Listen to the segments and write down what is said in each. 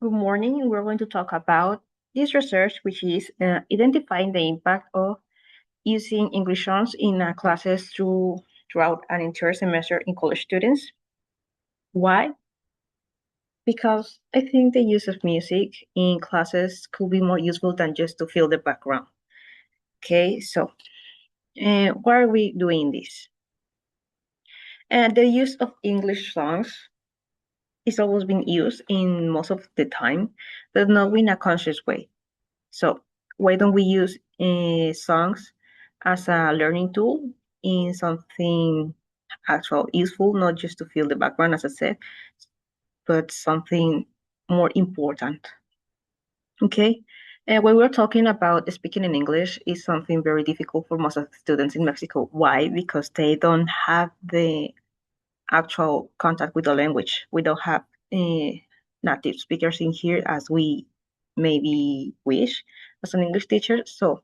Good morning. We're going to talk about this research, which is identifying the impact of using English songs in classes throughout an entire semester in college students. Why? Because I think the use of music in classes could be more useful than just to fill the background. Okay, so why are we doing this? The use of English songs is always being used in most of the time, but not in a conscious way. So why don't we use songs as a learning tool in something actual useful, not just to fill the background, as I said, but something more important. Okay. When we're talking about speaking in English, is something very difficult for most of the students in Mexico. Why? Because they don't have the actual contact with the language. We don't have native speakers in here as we maybe wish as an English teacher. So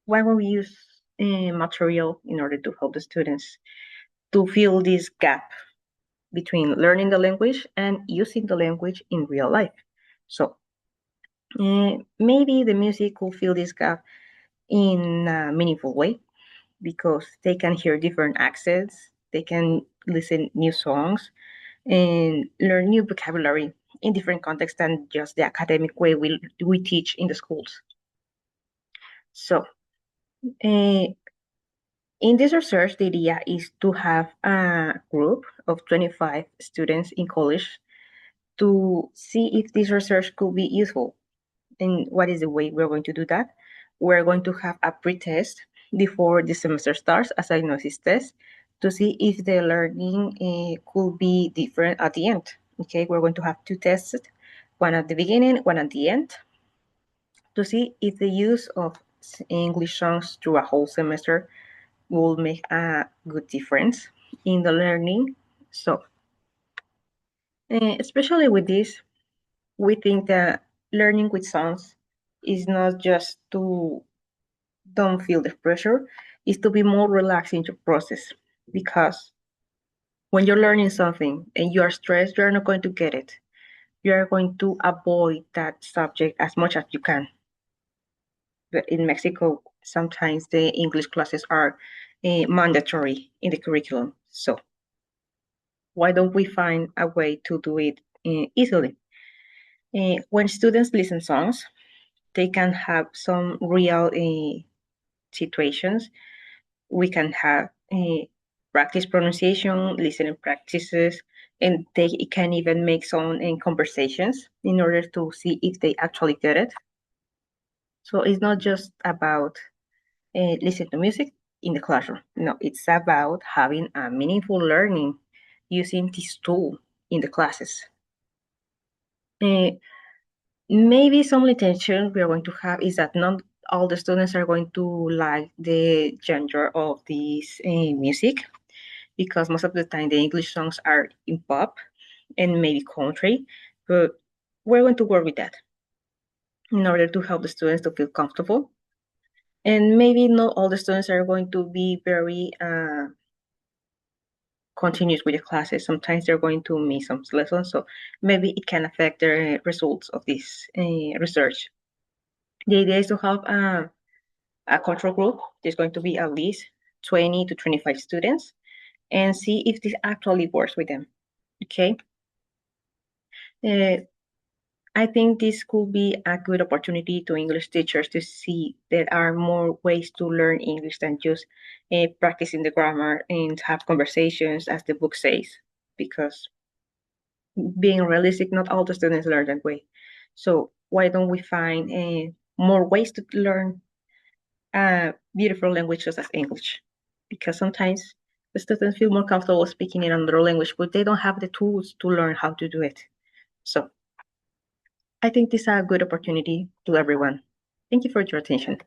why won't we use material in order to help the students to fill this gap between learning the language and using the language in real life? So maybe the music will fill this gap in a meaningful way because they can hear different accents, they can listen new songs and learn new vocabulary in different contexts than just the academic way we teach in the schools. So in this research, the idea is to have a group of 25 students in college to see if this research could be useful. And what is the way we're going to do that? We're going to have a pre-test before the semester starts, a diagnosis test, to see if the learning could be different at the end. Okay, we're going to have two tests, one at the beginning, one at the end, to see if the use of English songs through a whole semester will make a good difference in the learning. So, especially with this, we think that learning with songs is not just to don't feel the pressure, is to be more relaxed in your process. Because when you're learning something and you are stressed, you're not going to get it. You are going to avoid that subject as much as you can. But in Mexico, sometimes the English classes are mandatory in the curriculum. So why don't we find a way to do it easily? When students listen songs, they can have some real situations. We can have practice pronunciation, listening practices, and they can even make some conversations in order to see if they actually get it. So it's not just about listening to music in the classroom. No, it's about having a meaningful learning using this tool in the classes. Maybe some limitation we are going to have is that not all the students are going to like the genre of this music, because most of the time the English songs are in pop and maybe country, but we're going to work with that in order to help the students to feel comfortable. And maybe not all the students are going to be very continuous with the classes. Sometimes they're going to miss some lessons, so maybe it can affect the results of this research. The idea is to have a control group. There's going to be at least 20 to 25 students and see if this actually works with them. Okay. I think this could be a good opportunity to English teachers to see there are more ways to learn English than just practicing the grammar and have conversations as the book says, because being realistic, not all the students learn that way. So why don't we find more ways to learn beautiful languages as English? Because sometimes the students feel more comfortable speaking in another language, but they don't have the tools to learn how to do it. So I think this is a good opportunity to everyone. Thank you for your attention.